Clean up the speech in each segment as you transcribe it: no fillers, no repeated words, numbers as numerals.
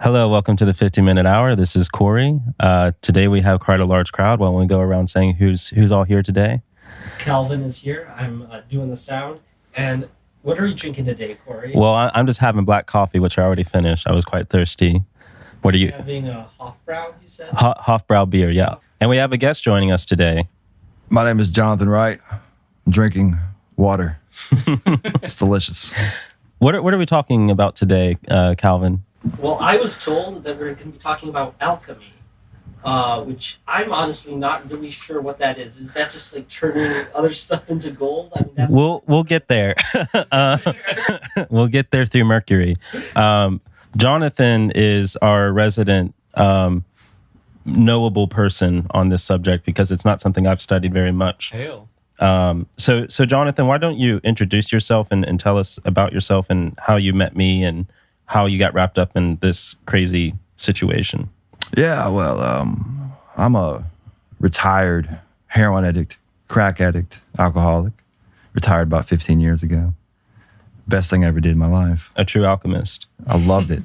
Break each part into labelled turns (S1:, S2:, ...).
S1: Hello, welcome to the 50-minute hour. This is Corey. Today we have quite a large crowd. Why don't we go around saying who's all here today?
S2: Calvin is here. I'm doing the sound. And what are you drinking today, Corey?
S1: Well, I'm just having black coffee, which I already finished. I was quite thirsty. What are you?
S2: Having a Hofbrau, you said?
S1: Hofbrau beer, yeah. And we have a guest joining us today.
S3: My name is Jonathan Wright. I'm drinking water. It's delicious.
S1: What are we talking about today, Calvin?
S2: Well, I was told that we're going to be talking about alchemy, which I'm honestly not really sure what that is. Is that just like turning other stuff into gold? I mean, that's
S1: We'll get there. We'll get there through Mercury. Jonathan is our resident knowable person on this subject because it's not something I've studied very much.
S2: Hail.
S1: So Jonathan, why don't you introduce yourself and tell us about yourself and how you met me and how you got wrapped up in this crazy situation.
S3: Yeah, well, I'm a retired heroin addict, crack addict, alcoholic. Retired about 15 years ago. Best thing I ever did in my life.
S1: A true alchemist.
S3: I loved it.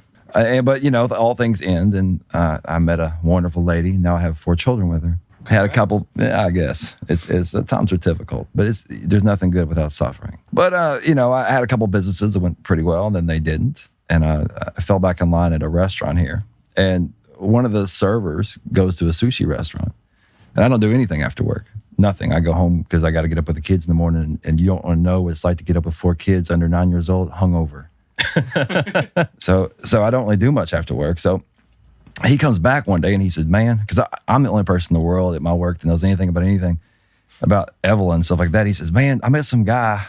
S3: But, you know, all things end, and I met a wonderful lady. Now I have 4 children with her. Had a couple, I guess. It's times are difficult, but there's nothing good without suffering. But, you know, I had a couple businesses that went pretty well, and then they didn't. And I fell back in line at a restaurant here. And one of the servers goes to a sushi restaurant. And I don't do anything after work. Nothing. I go home because I got to get up with the kids in the morning. And you don't want to know what it's like to get up with 4 kids under 9 years old, hungover. So I don't really do much after work. So he comes back one day and he said, man, because I'm the only person in the world at my work that knows anything about Evola and stuff like that. He says, man, I met some guy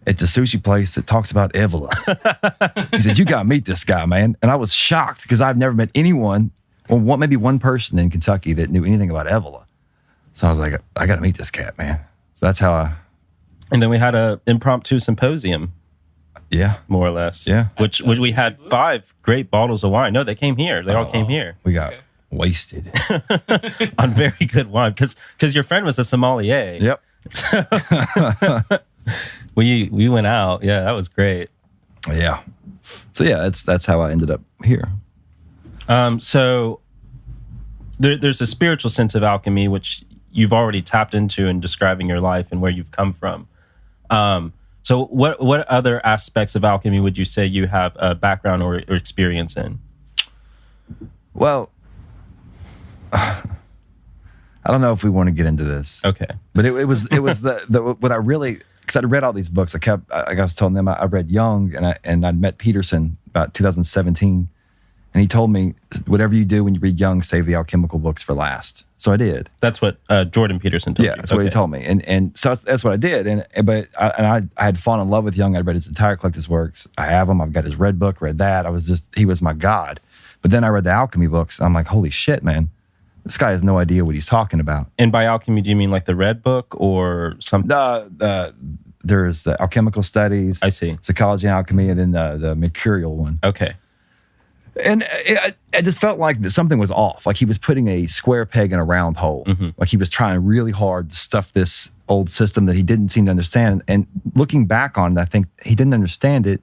S3: at the sushi place that talks about Evola. He said, you got to meet this guy, man. And I was shocked because I've never met anyone, or maybe one person in Kentucky that knew anything about Evola. So I was like, I got to meet this cat, man. So that's how I...
S1: And then we had an impromptu symposium.
S3: Yeah.
S1: More or less.
S3: Yeah.
S1: Which we had 5 great bottles of wine. No, they came here. They all came here.
S3: We got wasted.
S1: On very good wine. Because your friend was a sommelier.
S3: Yep.
S1: So we went out. Yeah, that was great.
S3: Yeah. So yeah, that's how I ended up here.
S1: So there's a spiritual sense of alchemy, which you've already tapped into in describing your life and where you've come from. So what other aspects of alchemy would you say you have a background or experience in?
S3: Well, I don't know if we want to get into this.
S1: Okay.
S3: But it was the what I really, because I'd read all these books. I was telling them I read Jung and I'd met Peterson about 2017. And he told me, whatever you do when you read Jung, save the alchemical books for last. So I did.
S1: That's what Jordan Peterson told you.
S3: Yeah, that's what he told me. And so that's what I did. But I had fallen in love with Jung. I'd read his entire collected works. I have them. I've got his Red Book, read that. He was my god. But then I read the alchemy books. I'm like, holy shit, man. This guy has no idea what he's talking about.
S1: And by alchemy, do you mean like the Red Book or something?
S3: There's the alchemical studies.
S1: I see.
S3: Psychology and alchemy, and then the mercurial one.
S1: Okay.
S3: And I just felt like something was off. Like he was putting a square peg in a round hole. Mm-hmm. Like he was trying really hard to stuff this old system that he didn't seem to understand. And looking back on it, I think he didn't understand it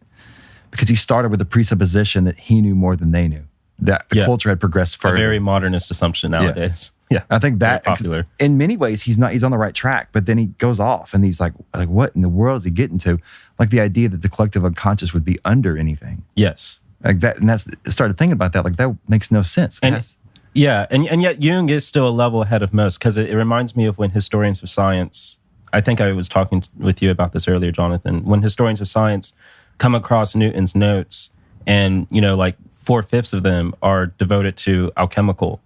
S3: because he started with the presupposition that he knew more than they knew. That the culture had progressed further.
S1: A very modernist assumption nowadays. Yeah.
S3: I think that
S1: very popular.
S3: In many ways he's on the right track, but then he goes off and he's like what in the world is he getting to? Like the idea that the collective unconscious would be under anything.
S1: Yes.
S3: Like that, and I started thinking about that. Like that makes no sense.
S1: And yet Jung is still a level ahead of most because it reminds me of when historians of science. I think I was talking with you about this earlier, Jonathan. When historians of science come across Newton's notes, and like 4/5 of them are devoted to alchemical,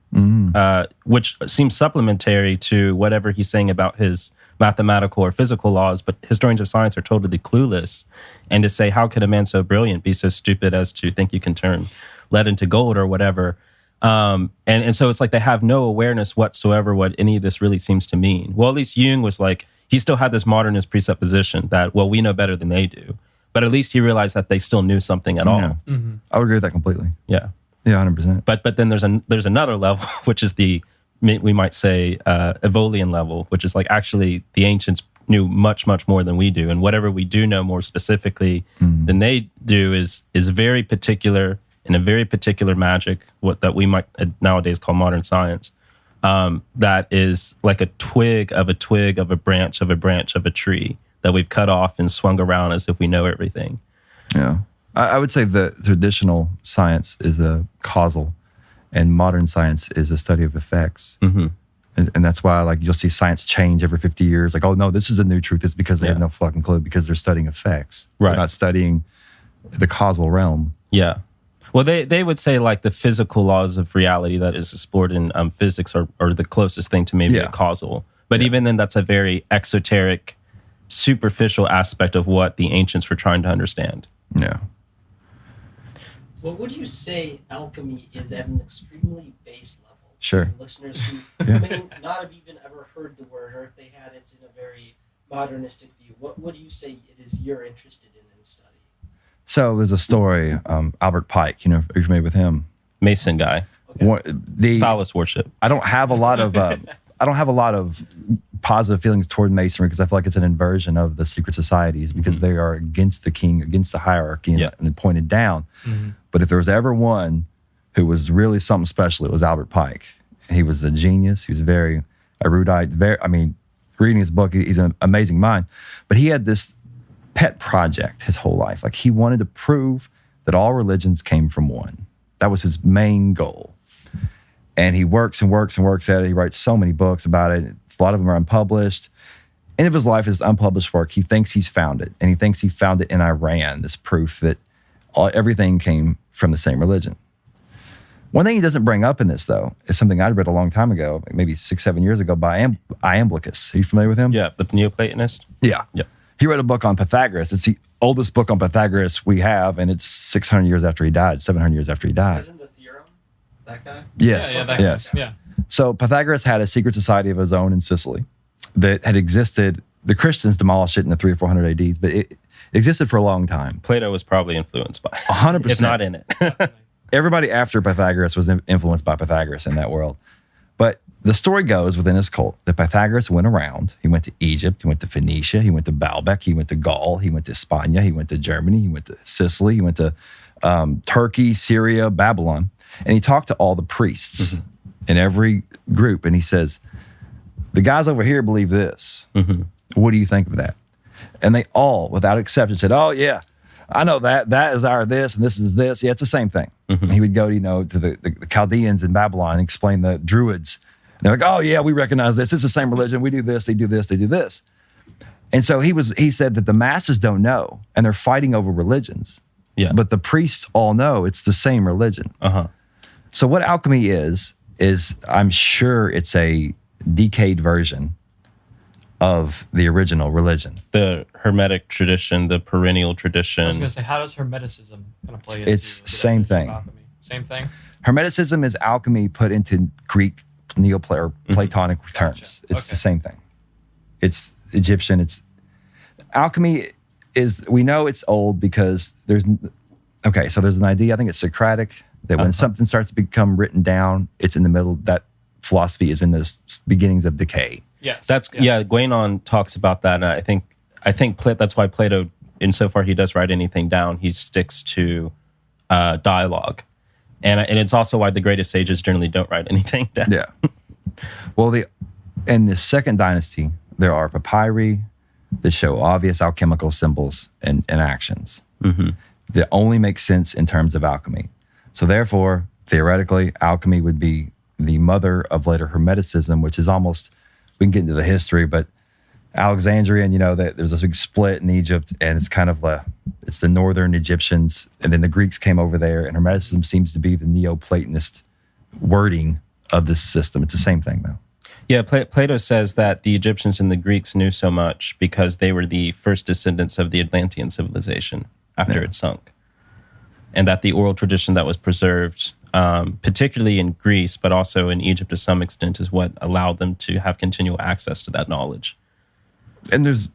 S1: which seems supplementary to whatever he's saying about his mathematical or physical laws, but historians of science are totally clueless. And to say, how could a man so brilliant be so stupid as to think you can turn lead into gold or whatever? And so it's like they have no awareness whatsoever what any of this really seems to mean. Well, at least Jung was like, he still had this modernist presupposition that, well, we know better than they do. But at least he realized that they still knew something at all.
S3: Mm-hmm. I would agree with that completely.
S1: Yeah.
S3: Yeah, 100%.
S1: But then there's another level, which is we might say Evolian level, which is like actually the ancients knew much, much more than we do. And whatever we do know more specifically than they do is very particular in a very particular magic, what that we might nowadays call modern science, that is like a twig of a twig of a branch of a branch of a tree that we've cut off and swung around as if we know everything.
S3: Yeah. I would say the traditional science is a causal, and modern science is a study of effects.
S1: Mm-hmm.
S3: And that's why, like, you'll see science change every 50 years. Like, oh, no, this is a new truth. It's because they have no fucking clue, because they're studying effects.
S1: Right.
S3: They're not studying the causal realm.
S1: Yeah. Well, they would say, like, the physical laws of reality that is explored in physics are the closest thing to maybe a causal. But even then, that's a very exoteric, superficial aspect of what the ancients were trying to understand.
S3: Yeah.
S2: Well, would you say alchemy is at an extremely base level?
S3: Sure.
S2: Listeners who may not have even ever heard the word, or if they had, it's in a very modernistic view. What do you say it is you're interested in study?
S3: So there's a story, Albert Pike, are you familiar with him?
S1: Mason guy.
S2: Okay.
S3: The
S1: Phallus worship.
S3: I don't have a lot of positive feelings toward Masonry, because I feel like it's an inversion of the secret societies, because they are against the king, against the hierarchy, and pointed down.
S2: Mm-hmm.
S3: But if there was ever one who was really something special, it was Albert Pike. He was a genius. He was very erudite. Reading his book, he's an amazing mind. But he had this pet project his whole life. Like, he wanted to prove that all religions came from one. That was his main goal. And he works and works and works at it. He writes so many books about it. A lot of them are unpublished. End of his life is unpublished work. He thinks he's found it. And he thinks he found it in Iran, this proof that everything came from the same religion. One thing he doesn't bring up in this, though, is something I read a long time ago, maybe 6-7 years ago, by Iamblichus. Are you familiar with him?
S1: Yeah, the Neoplatonist.
S3: Yeah.
S1: Yeah.
S3: He wrote a book on Pythagoras. It's the oldest book on Pythagoras we have, and it's 600 years after he died, 700 years after he died.
S2: Isn't the theorem that guy?
S3: Yes.
S4: That
S3: yes.
S4: guy. Yeah.
S3: So Pythagoras had a secret society of his own in Sicily that had existed. The Christians demolished it in the 300 or 400 ADs, but it existed for a long time.
S1: Plato was probably influenced by it.
S3: 100%.
S1: If not in it.
S3: Everybody after Pythagoras was influenced by Pythagoras in that world. But the story goes within his cult that Pythagoras went around. He went to Egypt, he went to Phoenicia, he went to Baalbek, he went to Gaul, he went to Spain, he went to Germany, he went to Sicily, he went to Turkey, Syria, Babylon. And he talked to all the priests in every group. And he says, the guys over here believe this.
S1: Mm-hmm.
S3: What do you think of that? And they all, without exception, said, oh, yeah, I know that. That is our this, and this is this. Yeah, it's the same thing.
S1: Mm-hmm.
S3: He would go, to the Chaldeans in Babylon and explain the Druids. And they're like, oh, yeah, we recognize this. It's the same religion. We do this, they do this, they do this. And so he said that the masses don't know, and they're fighting over religions.
S1: Yeah.
S3: But the priests all know it's the same religion.
S1: Uh-huh.
S3: So what alchemy is I'm sure it's a decayed version of the original religion.
S1: The Hermetic tradition, the Perennial tradition.
S4: I was going to say, how does Hermeticism kind of play into
S3: It's
S4: the
S3: same
S4: definition
S3: thing.
S4: of alchemy? Same thing?
S3: Hermeticism is alchemy put into Greek Platonic terms. It's
S4: Okay.
S3: the same thing. It's Egyptian. It's alchemy we know it's old because there's an idea, I think it's Socratic, that when something starts to become written down, it's in the middle, that philosophy is in the beginnings of decay.
S4: Yes.
S1: Guénon talks about that, and I think that's why Plato, insofar he does write anything down, he sticks to dialogue, and it's also why the greatest sages generally don't write anything down.
S3: Yeah. Well, in the second dynasty, there are papyri that show obvious alchemical symbols and actions that only make sense in terms of alchemy. So therefore, theoretically, alchemy would be the mother of later Hermeticism, which is almost, we can get into the history, but Alexandria, and there's this big split in Egypt, and it's kind of it's the northern Egyptians, and then the Greeks came over there, and Hermeticism seems to be the Neoplatonist wording of this system. It's the same thing, though.
S1: Yeah, Plato says that the Egyptians and the Greeks knew so much because they were the first descendants of the Atlantean civilization after it sunk. And that the oral tradition that was preserved, particularly in Greece, but also in Egypt to some extent, is what allowed them to have continual access to that knowledge.
S3: And there's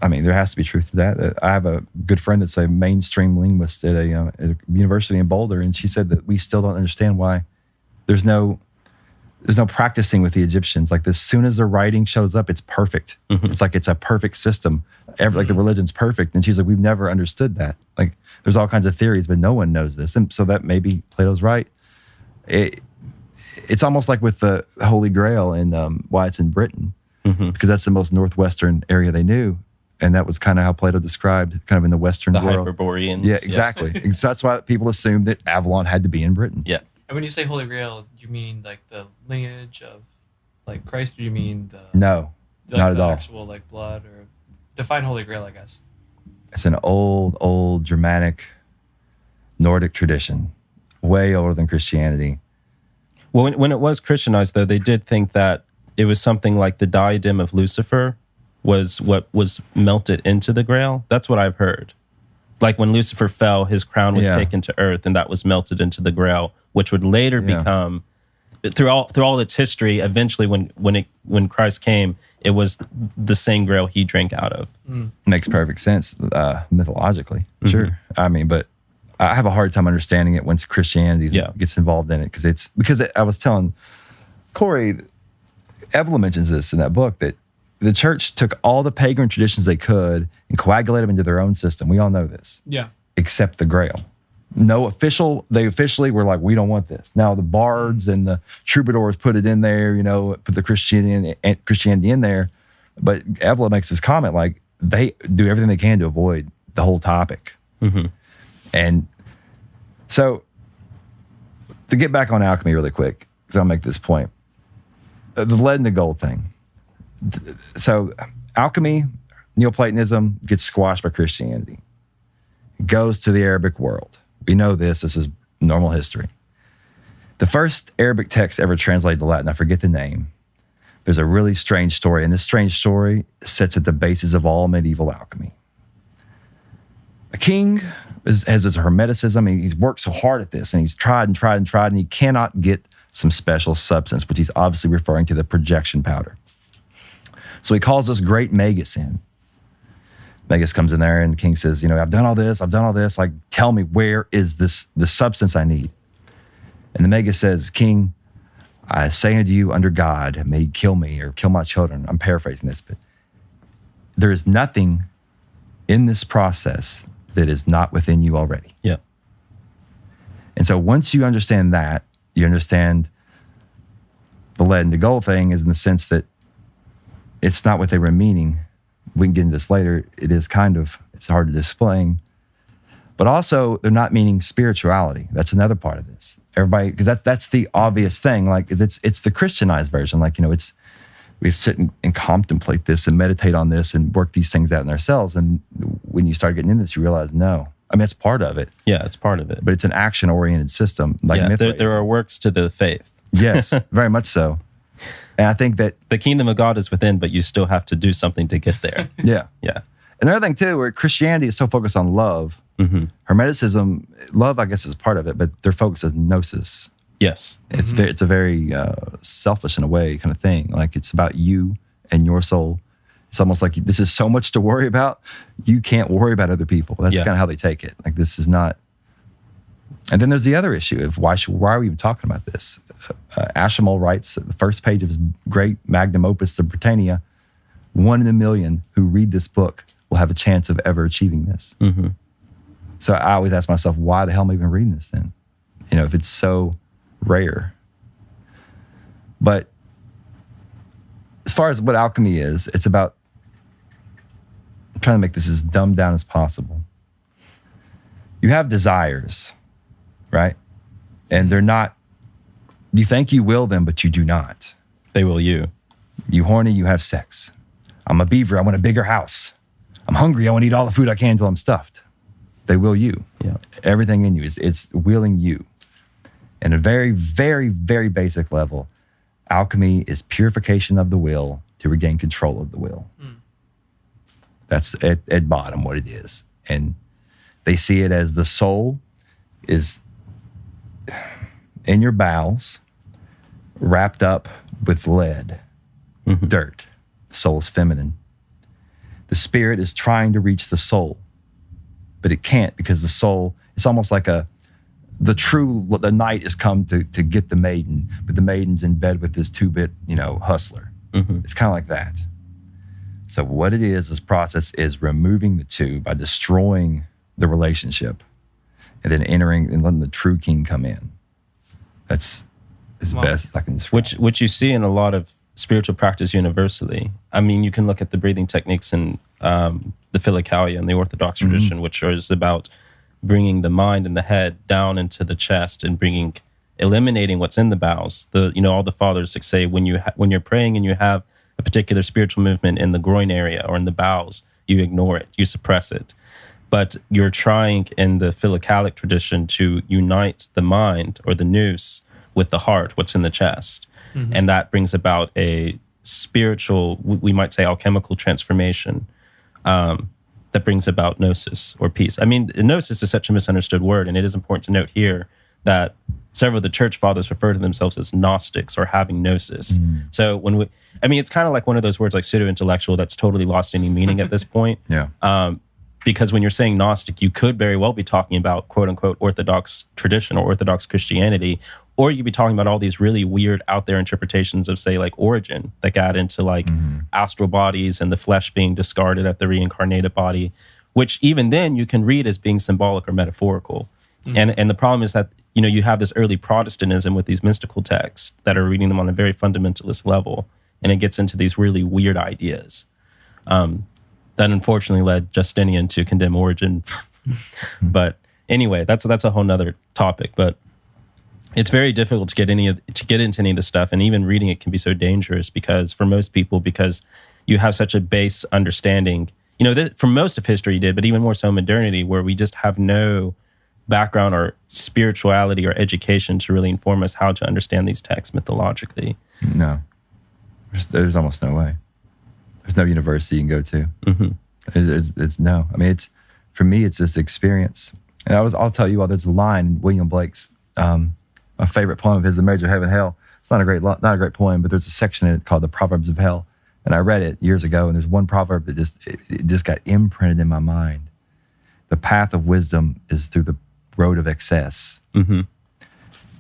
S3: there has to be truth to that. I have a good friend that's a mainstream linguist at a university in Boulder, and she said that we still don't understand why there's no there's no practicing with the Egyptians. Like, as soon as their writing shows up, it's perfect. It's like it's a perfect system. Like the religion's perfect. And she's like, we've never understood that. Like, there's all kinds of theories, but no one knows this. And so that maybe Plato's right. It's almost like with the Holy Grail and why it's in Britain, because that's the most northwestern area they knew. And that was kind of how Plato described kind of in the Western world.
S1: The Hyperboreans.
S3: Yeah, exactly. That's why people assumed that Avalon had to be in Britain.
S1: Yeah.
S4: And when you say Holy Grail, do you mean like the lineage of like Christ, or do you mean the
S3: No, not at all.
S4: Actual like blood, or define Holy Grail, I guess.
S3: It's an old Germanic Nordic tradition, way older than Christianity.
S1: Well, when it was Christianized, though, they did think that it was something like the diadem of Lucifer was what was melted into the Grail. That's what I've heard. Like when Lucifer fell, his crown was taken to earth, and that was melted into the Grail, which would later become, through all its history, eventually when Christ came, it was the same Grail he drank out of.
S3: Makes perfect sense, mythologically. Sure. I mean, but I have a hard time understanding it once Christianity gets involved in it, because I was telling Corey, Evola mentions this in that book, that the church took all the pagan traditions they could and coagulated them into their own system. We all know this.
S4: Yeah.
S3: Except the Grail. They officially were like, we don't want this. Now the bards and the troubadours put it in there, put the Christianity in there. But Evola makes this comment like, they do everything they can to avoid the whole topic. And so, to get back on alchemy really quick, because I'll make this point. The lead and the gold thing. So, alchemy, Neoplatonism gets squashed by Christianity. It goes to the Arabic world. We know this. This is normal history. The first Arabic text ever translated to Latin, I forget the name. There's a really strange story, and this strange story sits at the basis of all medieval alchemy. A king has his hermeticism, and he's worked so hard at this, and he's tried, and he cannot get some special substance, which he's obviously referring to the projection powder. So he calls this great Magus in. Magus comes in there, and the king says, I've done all this. Like, tell me, where is the substance I need? And the Magus says, King, I say unto you under God, may he kill me or kill my children. I'm paraphrasing this, but there is nothing in this process that is not within you already.
S1: Yeah.
S3: And so once you understand that, you understand the lead and the gold thing is in the sense that it's not what they were meaning. We can get into this later. It is it's hard to explain. But also, they're not meaning spirituality. That's another part of this. Everybody, because that's the obvious thing. Like, it's the Christianized version. Like, we sit and contemplate this and meditate on this and work these things out in ourselves. And when you start getting into this, you realize, no. I mean, it's part of it.
S1: Yeah, it's part of it.
S3: But it's an action-oriented system. Like
S1: there are works to the faith.
S3: Yes, very much so. And I think that
S1: the kingdom of God is within, but you still have to do something to get there.
S3: Yeah.
S1: Yeah.
S3: And the other thing, too, where Christianity is so focused on love, Hermeticism, love, I guess, is part of it, but their focus is gnosis.
S1: Yes.
S3: It's a very selfish, in a way, kind of thing. Like, it's about you and your soul. It's almost like this is so much to worry about, you can't worry about other people. That's kind of how they take it. Like, this is not... And then there's the other issue of why are we even talking about this? Ashamol writes at the first page of his great magnum opus, the Britannia, 1 in a million who read this book will have a chance of ever achieving this. So I always ask myself, why the hell am I even reading this then? If it's so rare. But as far as what alchemy is, it's about, I'm trying to make this as dumbed down as possible. You have desires, right? And they're not, you think you will them, but you do not.
S1: They will you.
S3: You horny, you have sex. I'm a beaver, I want a bigger house. I'm hungry, I want to eat all the food I can until I'm stuffed. They will you.
S1: Yeah.
S3: Everything in you it's willing you. And a very, very, very basic level, alchemy is purification of the will to regain control of the will. That's at bottom what it is. And they see it as the soul is in your bowels, wrapped up with lead, dirt. The soul is feminine. The spirit is trying to reach the soul, but it can't because the soul, it's almost like the night has come to get the maiden, but the maiden's in bed with this 2-bit, hustler. It's kind of like that. So what it is, this process is removing the two by destroying the relationship and then entering and letting the true king come in. That's as best as I can describe.
S1: Which you see in a lot of spiritual practice universally. I mean, you can look at the breathing techniques in the Philokalia and the Orthodox tradition, which is about bringing the mind and the head down into the chest and eliminating what's in the bowels. All the fathers say when you're praying and you have a particular spiritual movement in the groin area or in the bowels, you ignore it, you suppress it. But you're trying in the Philokalic tradition to unite the mind or the nous with the heart, what's in the chest. And that brings about a spiritual, we might say alchemical transformation that brings about gnosis or peace. I mean, gnosis is such a misunderstood word, and it is important to note here that several of the church fathers refer to themselves as Gnostics or having gnosis. So it's kind of like one of those words like pseudo-intellectual that's totally lost any meaning at this point. Because when you're saying Gnostic, you could very well be talking about quote unquote Orthodox tradition or Orthodox Christianity, or you could be talking about all these really weird out there interpretations of, say, like Origin that got into like astral bodies and the flesh being discarded at the reincarnated body, which even then you can read as being symbolic or metaphorical. And the problem is that, you have this early Protestantism with these mystical texts that are reading them on a very fundamentalist level, and it gets into these really weird ideas. That unfortunately led Justinian to condemn Origin. But anyway, that's a whole nother topic. But it's very difficult to get into any of this stuff, and even reading it can be so dangerous because for most people, because you have such a base understanding, for most of history you did, but even more so modernity, where we just have no background or spirituality or education to really inform us how to understand these texts mythologically.
S3: No, there's almost no way. There's no university you can go to. It's no. I mean, for me, it's just experience. And I'll tell you all. There's a line in William Blake's, my favorite poem of his, "The Marriage of Heaven and Hell." It's not a great poem, but there's a section in it called "The Proverbs of Hell," and I read it years ago. And there's one proverb that just got imprinted in my mind. The path of wisdom is through the road of excess. And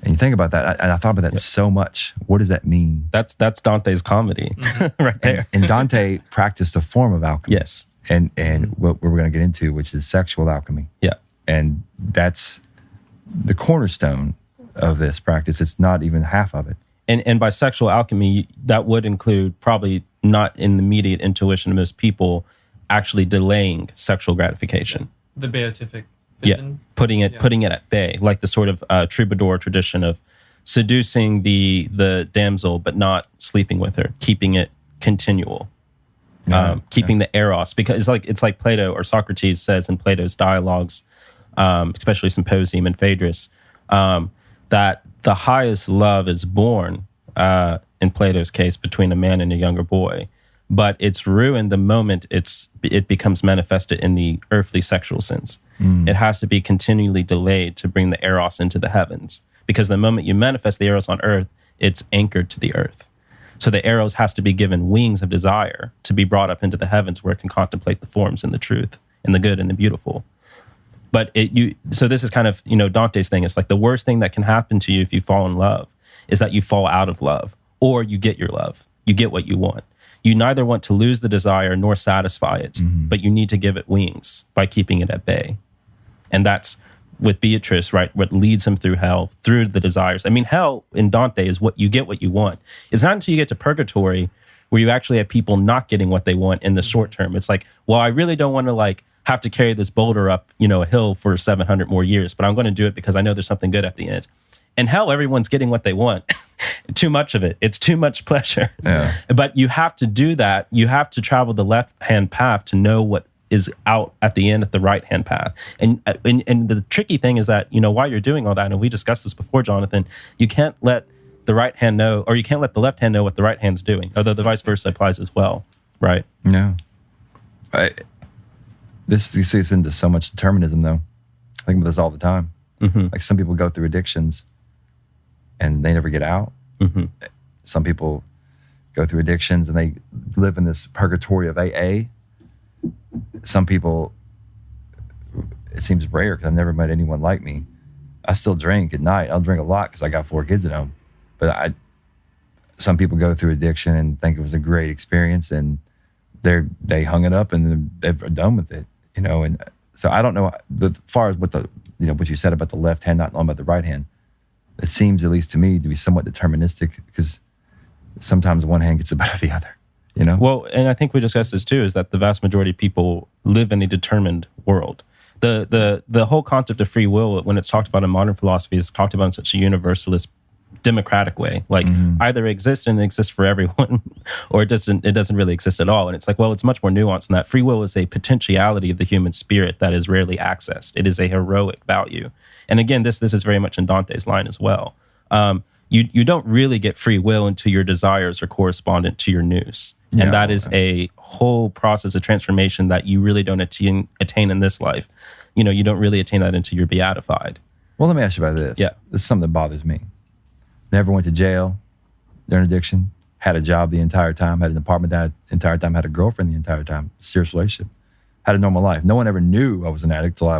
S3: you think about that, and I thought about that so much. What does that mean?
S1: That's Dante's comedy right there.
S3: And Dante practiced a form of alchemy.
S1: Yes.
S3: And what we're going to get into, which is sexual alchemy.
S1: Yeah.
S3: And that's the cornerstone of this practice. It's not even half of it.
S1: And by sexual alchemy, that would include, probably not in the immediate intuition of most people, actually delaying sexual gratification.
S4: The beatific vision.
S1: Putting it at bay, like the sort of troubadour tradition of seducing the damsel but not sleeping with her, keeping it continual, keeping the eros, because it's like Plato or Socrates says in Plato's dialogues, especially Symposium and Phaedrus, that the highest love is born in Plato's case between a man and a younger boy, but it's ruined the moment it becomes manifested in the earthly sexual sense. It has to be continually delayed to bring the eros into the heavens, because the moment you manifest the eros on earth, it's anchored to the earth. So the eros has to be given wings of desire to be brought up into the heavens, where it can contemplate the forms and the truth and the good and the beautiful. But so this is kind of, Dante's thing. It's like the worst thing that can happen to you if you fall in love is that you fall out of love, or you get your love. You get what you want. You neither want to lose the desire nor satisfy it, but you need to give it wings by keeping it at bay. And that's with Beatrice, right? What leads him through hell, through the desires. I mean, hell in Dante is what you want. It's not until you get to purgatory where you actually have people not getting what they want in the short term. It's like, well, I really don't want to have to carry this boulder up, a hill for 700 more years, but I'm going to do it because I know there's something good at the end. In hell, everyone's getting what they want. Too much of it. It's too much pleasure.
S3: Yeah.
S1: But you have to do that. You have to travel the left-hand path to know what is out at the end at the right-hand path. And the tricky thing is that, while you're doing all that, and we discussed this before, Jonathan, you can't let the right hand know, or you can't let the left hand know what the right hand's doing, although the vice versa applies as well, right?
S3: No. This gets into so much determinism, though. I think about this all the time. Like some people go through addictions and they never get out. Some people go through addictions and they live in this purgatory of AA. Some people, it seems rare because I've never met anyone like me, I still drink at night. I'll drink a lot because I got 4 kids at home. But some people go through addiction and think it was a great experience, and they hung it up and they're done with it, you know. And so I don't know. But as far as what you said about the left hand not knowing about the right hand, it seems, at least to me, to be somewhat deterministic, because sometimes one hand gets the better of the other, you know?
S1: Well, and I think we discussed this too, is that the vast majority of people live in a determined world. The whole concept of free will, when it's talked about in modern philosophy, is talked about in such a universalist, democratic way. Like either it exists and it exists for everyone, or it doesn't really exist at all. And it's like, well, it's much more nuanced than that. Free will is a potentiality of the human spirit that is rarely accessed. It is a heroic value. And again, this is very much in Dante's line as well. You don't really get free will until your desires are correspondent to your nous. And that is a whole process of transformation that you really don't attain in this life. You know, you don't really attain that until you're beatified.
S3: Well, let me ask you about this.
S1: Yeah.
S3: This is something that bothers me. Never went to jail during addiction, had a job the entire time, had an apartment the entire time, had a girlfriend the entire time, serious relationship, had a normal life. No one ever knew I was an addict till I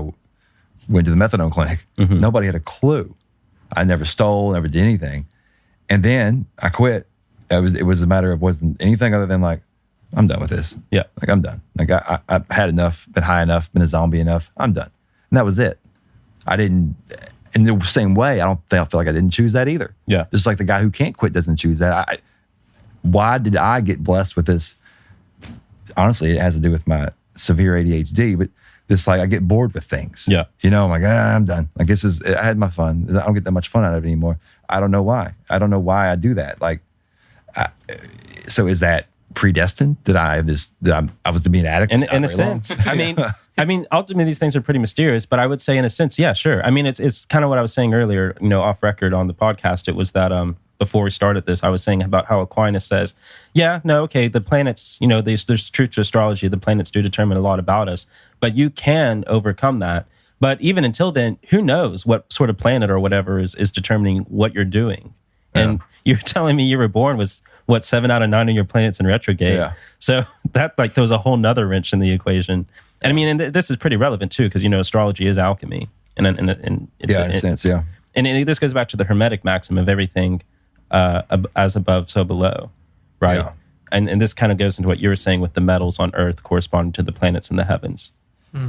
S3: went to the methadone clinic. Nobody had a clue. I never stole, never did anything. And then I quit. It was a matter of, wasn't anything other than like, I'm done with this.
S1: Yeah.
S3: Like, I'm done. Like, I've had enough, been high enough, been a zombie enough. I'm done. And that was it. I didn't, in the same way, I feel like I didn't choose that either.
S1: Yeah.
S3: Just like the guy who can't quit doesn't choose that. Why did I get blessed with this? Honestly, it has to do with my severe ADHD, but this, like, I get bored with things.
S1: Yeah.
S3: You know, I'm like, I'm done. Like, I had my fun. I don't get that much fun out of it anymore. I don't know why. I don't know why I do that. Like, so is that predestined that I was to be an addict?
S1: In a sense. I mean, ultimately these things are pretty mysterious, but I would say in a sense, yeah, sure. I mean, it's kind of what I was saying earlier, you know, off record on the podcast. It was that before we started this, I was saying about how Aquinas says, yeah, no, okay, the planets, you know, there's truth to astrology. The planets do determine a lot about us, but you can overcome that. But even until then, who knows what sort of planet or whatever is determining what you're doing. And you're telling me you were born with, 7 out of 9 of your planets in retrograde. Yeah. So that throws a whole nother wrench in the equation. And I mean, and this is pretty relevant too, because, you know, astrology is alchemy. And it's,
S3: in a sense, yeah.
S1: And this goes back to the Hermetic maxim of everything as above, so below, right? Yeah. And this kind of goes into what you were saying with the metals on Earth corresponding to the planets in the heavens.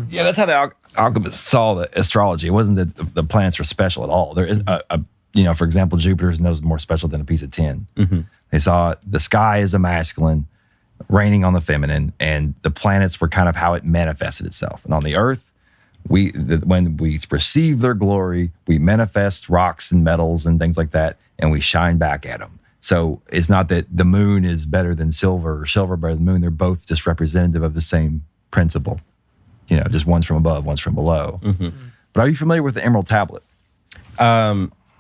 S3: Yeah, that's how the alchemists saw the astrology. It wasn't that the planets were special at all. There is you know, for example, Jupiter's no more special than a piece of tin. They saw the sky as a masculine, raining on the feminine, and the planets were kind of how it manifested itself. And on the Earth, when we receive their glory, we manifest rocks and metals and things like that, and we shine back at them. So it's not that the moon is better than silver or silver better than the moon. They're both just representative of the same principle. You know, just one's from above, one's from below. But are you familiar with the Emerald Tablet?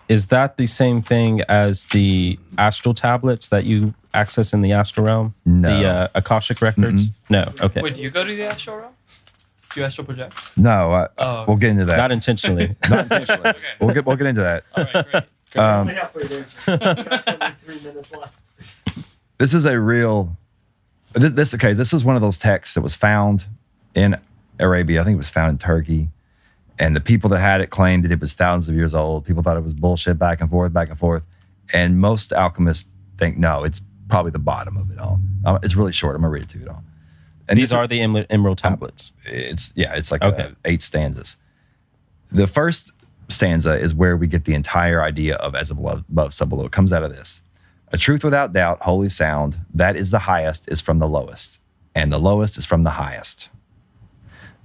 S1: Is that the same thing as the astral tablets that you access in the astral realm?
S3: No.
S1: The Akashic records? No. Okay.
S4: Wait, do you go to the astral realm? Do you astral project?
S3: No. We'll get into that.
S1: Not intentionally.
S3: Not intentionally.
S4: Okay.
S3: We'll get into that.
S4: All right, great.
S2: We're halfway there. We got 23 minutes left.
S3: This is a real. This is one of those texts that was found in Arabia. I think it was found in Turkey. And the people that had it claimed that it was thousands of years old. People thought it was bullshit, back and forth. And most alchemists think, no, it's probably the bottom of it all. It's really short. I'm going to read it to you all. And
S1: these are the Emerald Tablets.
S3: It's like 8 stanzas. The first stanza is where we get the entire idea of as above, so below. It comes out of this. A truth without doubt, wholly sound, that is the highest is from the lowest, and the lowest is from the highest.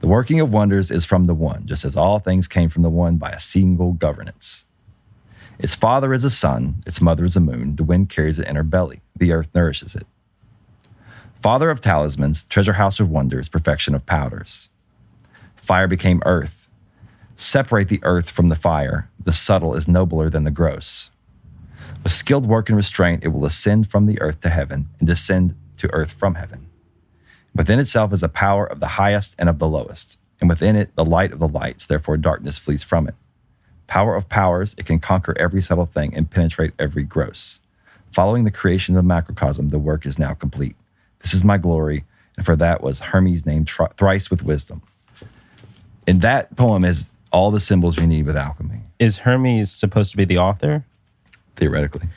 S3: The working of wonders is from the one, just as all things came from the one by a single governance. Its father is a sun, its mother is a moon, the wind carries it in her belly, the earth nourishes it. Father of talismans, treasure house of wonders, perfection of powders. Fire became earth. Separate the earth from the fire, the subtle is nobler than the gross. With skilled work and restraint, it will ascend from the earth to heaven and descend to earth from heaven. Within itself is a power of the highest and of the lowest, and within it the light of the lights, therefore darkness flees from it. Power of powers, it can conquer every subtle thing and penetrate every gross. Following the creation of the macrocosm, the work is now complete. This is my glory, and for that was Hermes named thrice with wisdom. And that poem is all the symbols you need with alchemy,
S1: Is Hermes supposed to be the author?
S3: theoretically.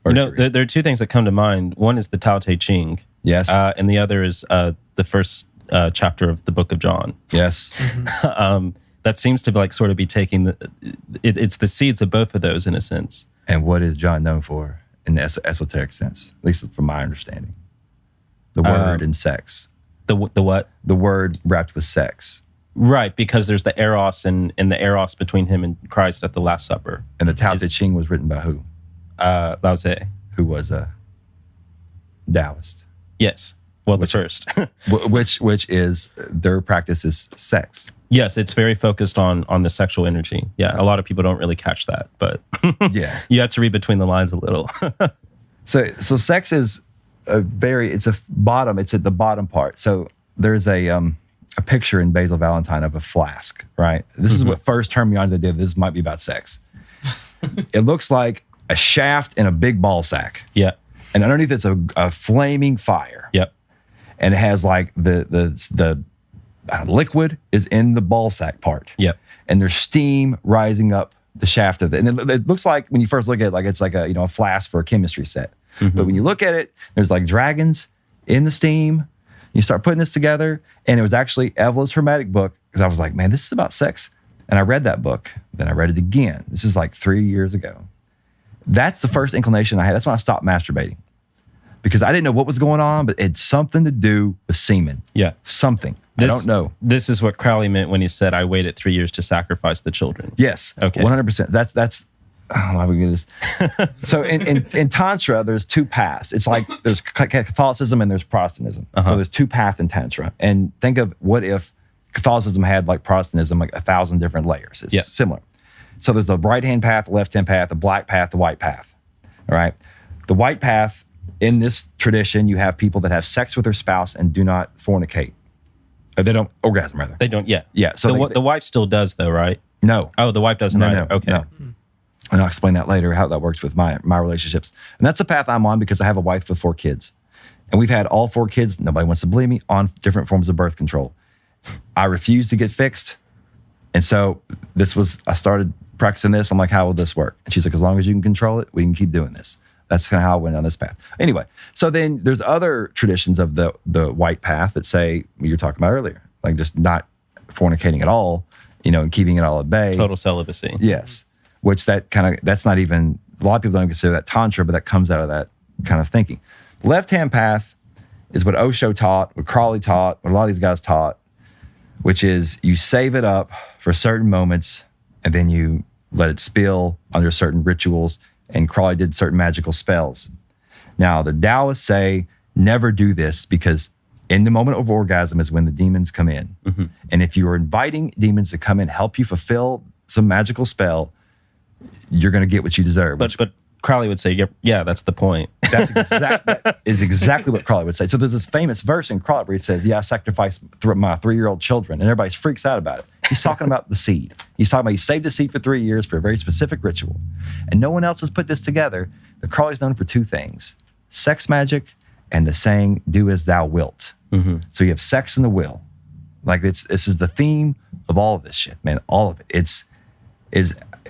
S1: There are two things that come to mind. One is the Tao Te Ching.
S3: Yes.
S1: And the other is the first chapter of the Book of John.
S3: Yes.
S1: That seems to like sort of be taking it's the seeds of both of those in a sense.
S3: And what is John known for in the esoteric sense, at least from my understanding? The word and sex.
S1: The what?
S3: The word wrapped with sex.
S1: Right, because there's the eros and the eros between him and Christ at the Last Supper.
S3: And the Tao Te Ching was written by who?
S1: Lao Tse.
S3: Who was a Taoist.
S1: Yes. Well, the first.
S3: which is, their practice is sex.
S1: Yes, it's very focused on the sexual energy. Yeah, a lot of people don't really catch that, but
S3: Yeah.
S1: you have to read between the lines a little.
S3: So sex is it's at the bottom part. So there's a picture in Basil Valentine of a flask, right? This is what first turned me on to the idea this might be about sex. It looks like a shaft in a big ball sack.
S1: Yeah.
S3: And underneath it's a flaming fire.
S1: Yep.
S3: And it has like the liquid is in the ball sack part.
S1: Yep.
S3: And there's steam rising up the shaft of it. And it looks like, when you first look at it, like it's like a flask for a chemistry set. But when you look at it, there's like dragons in the steam. You start putting this together, and it was actually Evola's Hermetic book, because I was like, man, this is about sex. And I read that book. Then I read it again. This is like 3 years ago. That's the first inclination I had. That's when I stopped masturbating, because I didn't know what was going on, but it had something to do with semen.
S1: Yeah.
S3: Something. I don't know.
S1: This is what Crowley meant when he said, I waited 3 years to sacrifice the children.
S3: Yes.
S1: Okay.
S3: 100%. That's how we get this. So in Tantra, there's two paths. It's like there's Catholicism and there's Protestantism. So there's two paths in Tantra. And think of what if Catholicism had like Protestantism, like 1,000 different layers. It's similar. So there's the right-hand path, the left-hand path, the black path, the white path. All right. The white path, in this tradition, you have people that have sex with their spouse and do not fornicate. Or they don't orgasm, rather.
S1: They don't, yeah.
S3: Yeah. So
S1: the wife still does, though, right?
S3: No.
S1: Oh, the wife doesn't either. Okay.
S3: No. And I'll explain that later, how that works with my relationships. And that's a path I'm on because I have a wife with 4 kids. And we've had all 4 kids, nobody wants to believe me, on different forms of birth control. I refused to get fixed. And so I started practicing this. I'm like, how will this work? And she's like, as long as you can control it, we can keep doing this. That's kind of how I went on this path. Anyway, so then there's other traditions of the white path that say, what you were talking about earlier, like just not fornicating at all, and keeping it all at bay.
S1: Total celibacy.
S3: Yes. Which that's not even, a lot of people don't consider that Tantra, but that comes out of that kind of thinking. Left-hand path is what Osho taught, what Crowley taught, what a lot of these guys taught, which is you save it up for certain moments and then you let it spill under certain rituals, and Crowley did certain magical spells. Now, the Taoists say never do this because in the moment of orgasm is when the demons come in. And if you are inviting demons to come in, help you fulfill some magical spell, you're going to get what you deserve.
S1: But Crowley would say, yeah, that's the point.
S3: That is exactly what Crowley would say. So there's this famous verse in Crowley where he says, I sacrificed my 3-year-old children, and everybody freaks out about it. He's talking about the seed. He's talking about he saved a seed for 3 years for a very specific ritual. And no one else has put this together. But Crowley's known for 2 things, sex magic and the saying, do as thou wilt. So you have sex and the will. Like this is the theme of all of this shit, man. All of it.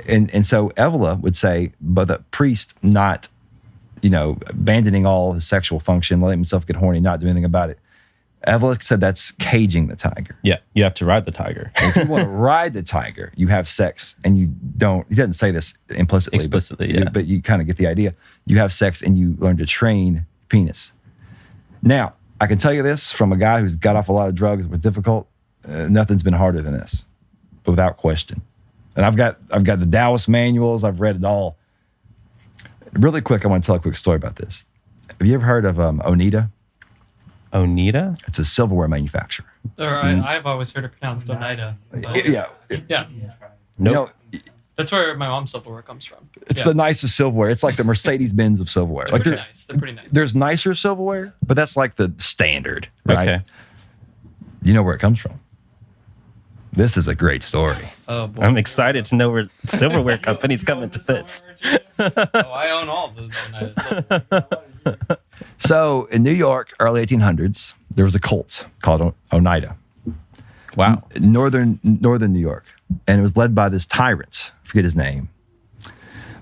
S3: And so Evola would say, but the priest not, abandoning all his sexual function, letting himself get horny, not doing anything about it. Evola said that's caging the tiger.
S1: Yeah, you have to ride the tiger.
S3: If you want to ride the tiger, you have sex and you don't, he doesn't say this implicitly.
S1: Explicitly,
S3: but you kind of get the idea. You have sex and you learn to train penis. Now, I can tell you this from a guy who's got off a lot of drugs, it was difficult. Nothing's been harder than this, without question. And I've got the Taoist manuals. I've read it all. Really quick, I want to tell a quick story about this. Have you ever heard of Oneida?
S1: Oneida?
S3: It's a silverware manufacturer.
S4: Or I've always heard it pronounced Oneida.
S3: Yeah.
S1: Nope.
S4: That's where my mom's silverware comes from.
S3: It's the nicest silverware. It's like the Mercedes-Benz of silverware.
S4: They're pretty nice. They're pretty nice.
S3: There's nicer silverware, but that's like the standard, right?
S1: Okay.
S3: You know where it comes from. This is a great story.
S4: Oh, boy.
S1: I'm excited to know where silverware companies come into this.
S4: I own all the Oneida.
S3: So in New York, early 1800s, there was a cult called Oneida.
S1: Wow.
S3: Northern New York. and it was led by this tyrant. I forget his name.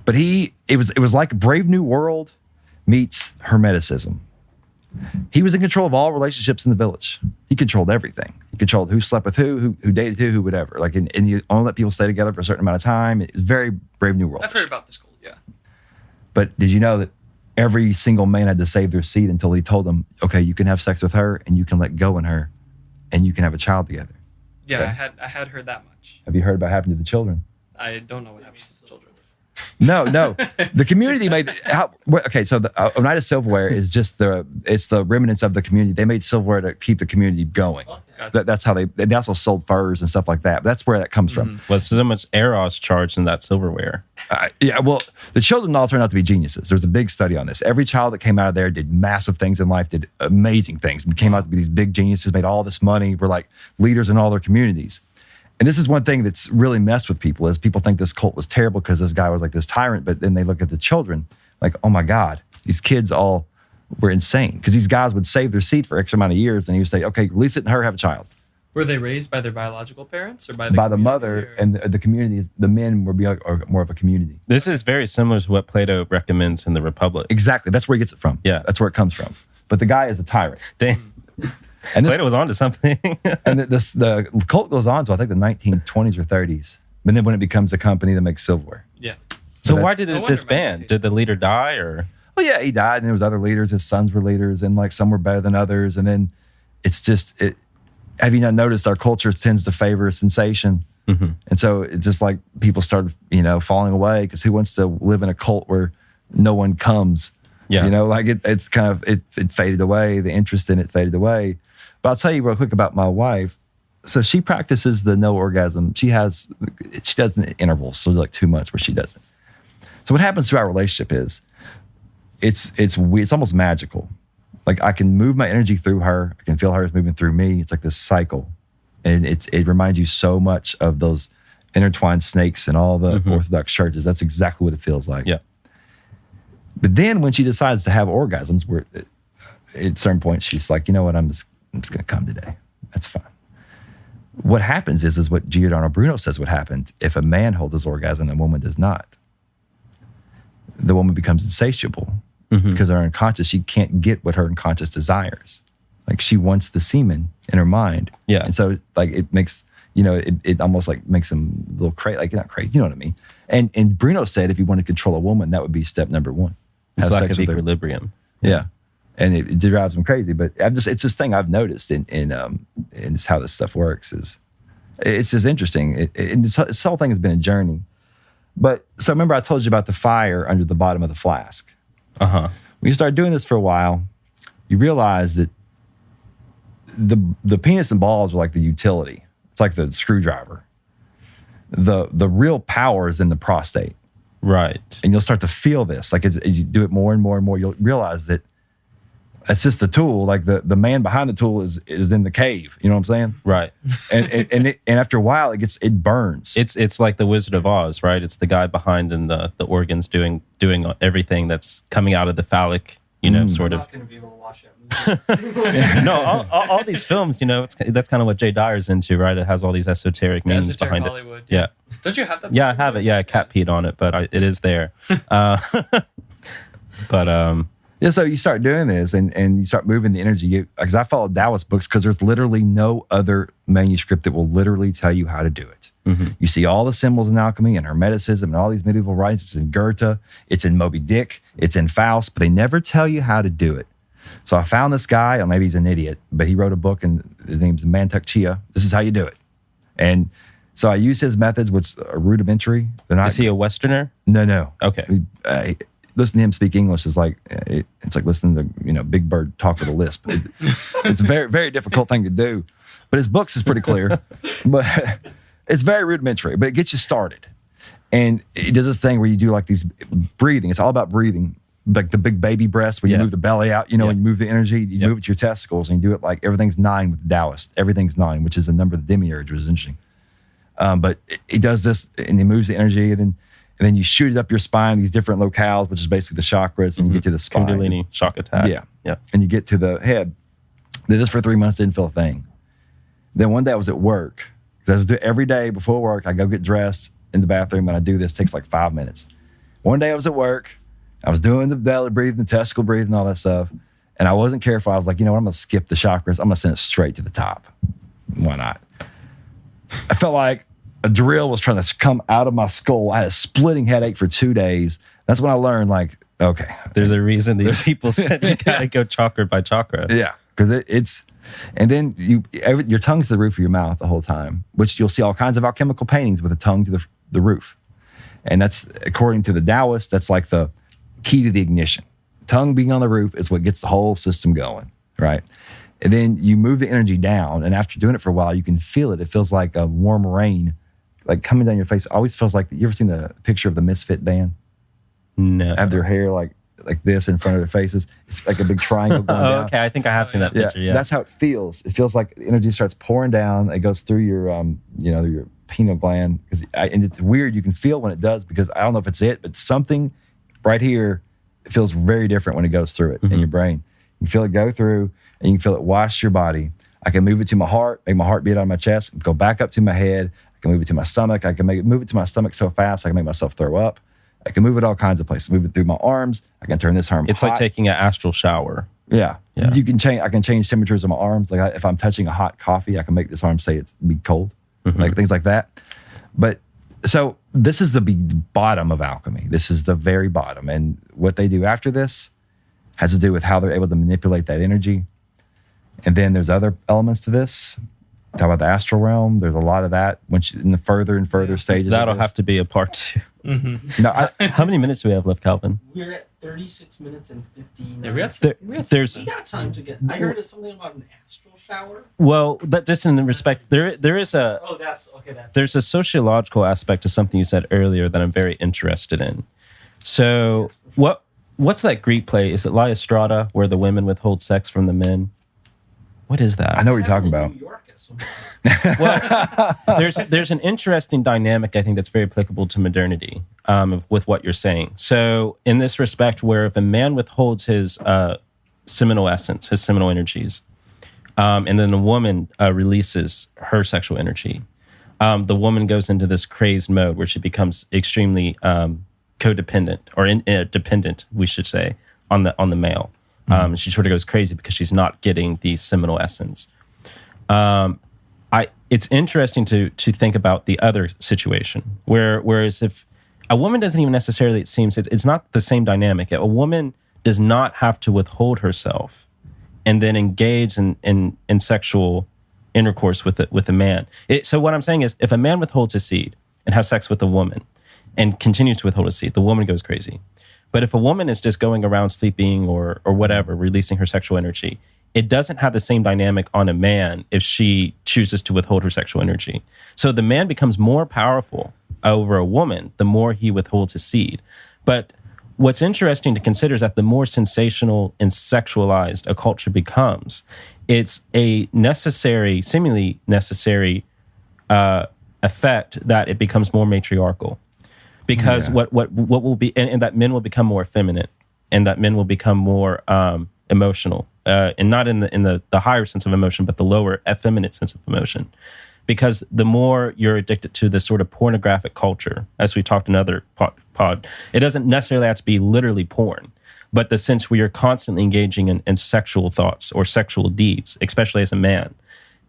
S3: But it was like Brave New World meets Hermeticism. He was in control of all relationships in the village. He controlled everything. He controlled who slept with who dated who, whatever. Like, and you only let people stay together for a certain amount of time. It was very Brave New World.
S4: I've heard about this cult, yeah.
S3: But did you know that every single man had to save their seed until he told them, okay, you can have sex with her and you can let go in her and you can have a child together.
S4: Yeah,
S3: Okay.
S4: I had heard that much.
S3: Have you heard about what happened to the children?
S4: I don't know what happens to the children.
S3: No. The community made okay. So the Oneida silverware is just it's the remnants of the community. They made silverware to keep the community going.
S4: Gotcha.
S3: That's how they also sold furs and stuff like that. That's where that comes from.
S1: Was so much eros charged in that silverware?
S3: Yeah. Well, the children all turned out to be geniuses. There was a big study on this. Every child that came out of there did massive things in life, did amazing things, came out to be these big geniuses, made all this money, were like leaders in all their communities. And this is one thing that's really messed with people is people think this cult was terrible because this guy was like this tyrant, but then they look at the children like, oh my God, these kids all were insane. Because these guys would save their seed for X amount of years and he would say, okay, release it and her have a child.
S4: Were they raised by their biological parents or by
S3: the mother and the community? The men would be more of a community.
S1: This is very similar to what Plato recommends in the Republic.
S3: Exactly. That's where he gets it from.
S1: Yeah.
S3: That's where it comes from. But the guy is a tyrant.
S1: Dang.
S3: And this,
S1: Plato was onto something.
S3: and the cult goes on to, I think, the 1920s or 30s. And then when it becomes a company that makes silverware.
S4: Yeah.
S1: So
S3: that's-
S1: why did
S4: No
S1: it
S4: wonder
S1: disband?
S4: Modernity.
S1: Did the leader die or?
S3: Well, yeah, he died, and there was other leaders. His sons were leaders, and like some were better than others. And then it's just it. Have you not noticed our culture tends to favor sensation, and so it's just like people started, falling away because who wants to live in a cult where no one comes?
S1: Yeah.
S3: Like it's kind of it faded away. The interest in it faded away. But I'll tell you real quick about my wife. So she practices the no orgasm. She does it in intervals, so like 2 months where she doesn't. So what happens to our relationship is it's almost magical. Like I can move my energy through her. I can feel hers moving through me. It's like this cycle. And it reminds you so much of those intertwined snakes in all the Orthodox churches. That's exactly what it feels like.
S1: Yeah.
S3: But then when she decides to have orgasms, where at a certain point she's like, you know what, I'm just going to come today. That's fine. What happens is what Giordano Bruno says would happen if a man holds his orgasm and a woman does not. The woman becomes insatiable because her unconscious, she can't get what her unconscious desires. Like she wants the semen in her mind.
S1: Yeah.
S3: And so like it makes, it almost like makes him a little crazy, like not crazy, you know what I mean? And Bruno said if you want to control a woman, that would be step number one.
S1: It's
S3: Have
S1: lack
S3: sex
S1: of
S3: with her.
S1: equilibrium.
S3: Yeah. And it drives them crazy. But it's this thing I've noticed in it's how this stuff works is it's just interesting. This whole thing has been a journey. But so remember I told you about the fire under the bottom of the flask.
S1: Uh-huh.
S3: When you start doing this for a while, you realize that the penis and balls are like the utility. It's like the screwdriver. The real power is in the prostate.
S1: Right.
S3: And you'll start to feel this. Like as you do it more and more and more, you'll realize that it's just the tool. Like the man behind the tool is in the cave. You know what I'm saying?
S1: Right.
S3: And after a while, it burns.
S1: It's like the Wizard of Oz, right? It's the guy behind in the organs doing everything that's coming out of the phallic, sort
S2: I'm
S1: of.
S2: not going to be able to watch that movie.
S1: No, all these films, that's kind of what Jay Dyer's into, right? It has all these esoteric meanings
S4: Esoteric
S1: behind
S4: Hollywood.
S1: it. Yeah.
S4: Don't you have that?
S1: Yeah, I have it. Yeah, I cat peed on it, but it is there.
S3: Yeah, so you start doing this and you start moving the energy. Because I follow Taoist books because there's literally no other manuscript that will literally tell you how to do it. You see all the symbols in alchemy and Hermeticism and all these medieval writings. It's in Goethe, it's in Moby Dick, it's in Faust, but they never tell you how to do it. So I found this guy, or maybe he's an idiot, but he wrote a book and his name's Mantuk Chia. This is how you do it. And so I use his methods, which are rudimentary.
S1: Is he a Westerner?
S3: No.
S1: Okay.
S3: Listening to him speak English is like it's like listening to Big Bird talk with a lisp. It's a very, very difficult thing to do. But his books is pretty clear. But it's very rudimentary, but it gets you started. And he does this thing where you do like these breathing. It's all about breathing, like the big baby breaths where you move the belly out, and you move the energy. You move it to your testicles, and you do it like everything's 9 with the Taoist. Everything's 9, which is the number of the demiurge, which is interesting. But he does this, and he moves the energy, and then you shoot it up your spine, these different locales, which is basically the chakras, and you get to the spine.
S1: Kundalini shock attack.
S3: Yeah. And you get to the head. Did this for 3 months, didn't feel a thing. Then one day I was at work, Every day before work, I go get dressed in the bathroom and I do this. It takes like 5 minutes. One day I was at work. I was doing the belly breathing, the testicle breathing, all that stuff. And I wasn't careful. I was like, you know what? I'm going to skip the chakras. I'm going to send it straight to the top. Why not? I felt like a drill was trying to come out of my skull. I had a splitting headache for 2 days. That's when I learned, like, okay.
S1: There's a reason these people said you got to go chakra by chakra.
S3: Yeah, because it's, and then your tongue's to the roof of your mouth the whole time, which you'll see all kinds of alchemical paintings with a tongue to the roof. And that's, according to the Taoists, that's like the key to the ignition. Tongue being on the roof is what gets the whole system going, right? And then you move the energy down, and after doing it for a while, you can feel it. It feels like a warm rain, like coming down your face. It always feels like, you ever seen the picture of the Misfit band?
S1: No.
S3: Have their hair like this in front of their faces, it's like a big triangle going down.
S1: Okay, I think I have seen that picture. Yeah,
S3: that's how it feels. It feels like the energy starts pouring down. It goes through your, your pineal gland. And it's weird. You can feel when it does, because I don't know if it's it, but something right here, it feels very different when it goes through it in your brain. You can feel it go through, and you can feel it wash your body. I can move it to my heart, make my heart beat on my chest, go back up to my head. I can move it to my stomach. I can move it to my stomach so fast I can make myself throw up. I can move it all kinds of places. Move it through my arms. I can turn this arm
S1: It's
S3: hot.
S1: like taking an astral shower.
S3: Yeah.
S1: Yeah.
S3: You can change. I can change temperatures of my arms. Like if I'm touching a hot coffee, I can make this arm say it's be cold, like things like that. But so this is the bottom of alchemy. This is the very bottom, and what they do after this has to do with how they're able to manipulate that energy. And then there's other elements to this. Talk about the astral realm. There's a lot of that. Once in the further and further stages,
S1: That'll have to be a part 2.
S3: No,
S1: How many minutes do we have left, Calvin?
S2: We're at 36 minutes and 15.
S4: Yeah, we got
S1: There's
S2: We got time to get. I heard something about an astral shower.
S1: well, that just in respect, there is a
S2: Oh, that's okay. That's
S1: there's a sociological aspect to something you said earlier that I'm very interested in. So what's that Greek play? Is it Lysistrata, where the women withhold sex from the men? What is that?
S3: I know what you're talking about.
S2: New York at some point.
S1: Well, there's an interesting dynamic I think that's very applicable to modernity with what you're saying. So in this respect, where if a man withholds his seminal essence, his seminal energies, and then a woman releases her sexual energy, the woman goes into this crazed mode where she becomes extremely codependent or dependent, we should say, on the male. She sort of goes crazy because she's not getting the seminal essence. It's interesting to think about the other situation, whereas if a woman doesn't even necessarily, it seems, it's not the same dynamic. A woman does not have to withhold herself and then engage in sexual intercourse with a man. So what I'm saying is, if a man withholds his seed and has sex with a woman and continues to withhold his seed, the woman goes crazy. But if a woman is just going around sleeping or whatever, releasing her sexual energy, it doesn't have the same dynamic on a man if she chooses to withhold her sexual energy. So the man becomes more powerful over a woman the more he withholds his seed. But what's interesting to consider is that the more sensational and sexualized a culture becomes, it's a necessary, seemingly necessary effect that it becomes more matriarchal. Because what will be, and that men will become more effeminate, and that men will become more emotional, and not in the higher sense of emotion, but the lower effeminate sense of emotion. Because the more you're addicted to this sort of pornographic culture, as we talked in another pod, it doesn't necessarily have to be literally porn, but the sense where you're constantly engaging in sexual thoughts or sexual deeds, especially as a man,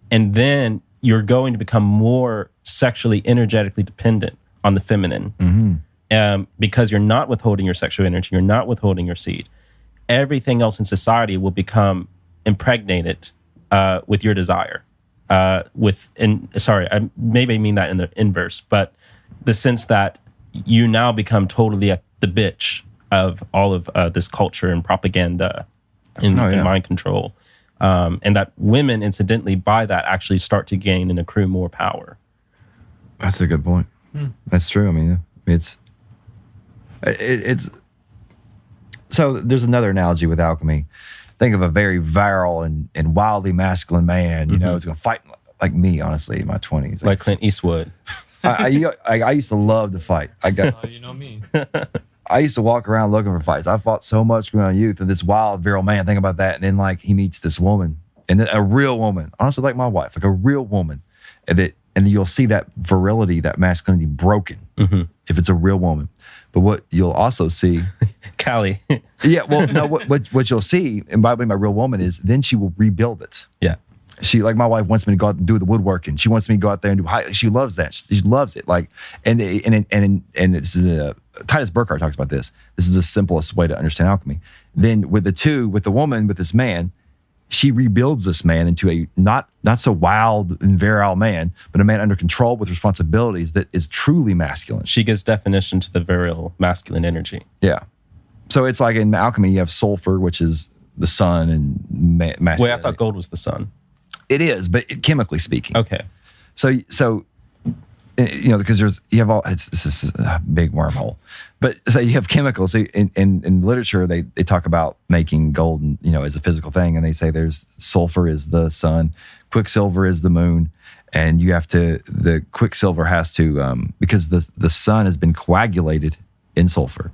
S1: and then you're going to become more sexually, energetically dependent on the feminine, because you're not withholding your sexual energy, you're not withholding your seed. Everything else in society will become impregnated with your desire. I maybe mean that in the inverse, but the sense that you now become totally at the bitch of all of this culture and propaganda and mind control, and that women, incidentally, by that actually start to gain and accrue more power.
S3: That's a good point. That's true. I mean, it's so there's another analogy with alchemy. Think of a very virile and wildly masculine man, you know, who's going to fight like me, honestly, in my 20s.
S1: Like Clint Eastwood.
S3: I used to love to fight.
S4: You know me.
S3: I used to walk around looking for fights. I fought so much when I was youth, and this wild, virile man, think about that. And then like he meets this woman, and then a real woman, honestly, like my wife, like a real woman. And and you'll see that virility, that masculinity broken if it's a real woman. But what you'll also see,
S1: Khālid.
S3: yeah, well, no, what you'll see, and by the way, my real woman is, then she will rebuild it.
S1: Yeah.
S3: She, like my wife, wants me to go out and do the woodworking. She wants me to go out there and do. She loves that. She loves it. Like, and this is Titus Burckhardt talks about this. This is the simplest way to understand alchemy. Then with the woman, with this man, she rebuilds this man into a not so wild and virile man, but a man under control with responsibilities that is truly masculine.
S1: She gives definition to the virile masculine energy.
S3: Yeah. So it's like in alchemy, you have sulfur, which is the sun, and masculinity.
S1: Wait, I thought gold was the sun.
S3: It is, but chemically speaking.
S1: Okay.
S3: So because you have all, this is a big wormhole, but so you have chemicals. So in literature, they talk about making gold, as a physical thing, and they say there's sulfur is the sun, quicksilver is the moon, and the quicksilver has to because the sun has been coagulated in sulfur,